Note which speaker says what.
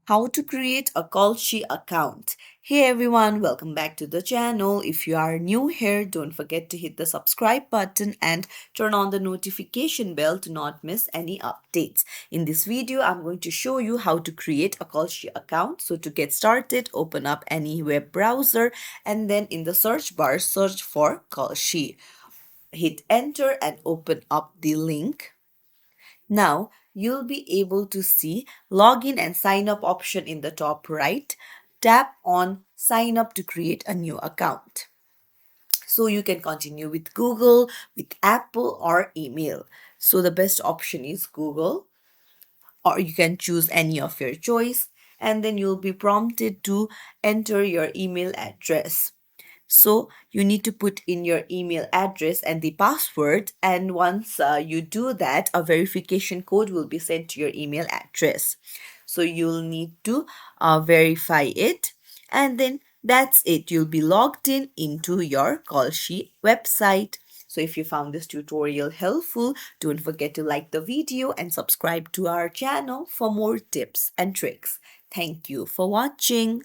Speaker 1: How to create a Kalshi account. Hey everyone, welcome back to the channel. If you are new here, don't forget to hit the subscribe button and turn on the notification bell to not miss any updates. In this video, I'm going to show you how to create a Kalshi account. So to get started, open up any web browser and then in the search bar, search for Kalshi. Hit enter and open up the link. Now, you'll be able to see login and sign up option in the top right. Tap on sign up to create a new account. So you can continue with Google, with Apple or email. So the best option is Google, or you can choose any of your choice, and then you'll be prompted to enter your email address. So you need to put in your email address and the password, and once you do that, a verification code will be sent to your email address. So you'll need to verify it, and then that's it. You'll be logged in into your Kalshi website. So if you found this tutorial helpful, don't forget to like the video and subscribe to our channel for more tips and tricks. Thank you for watching.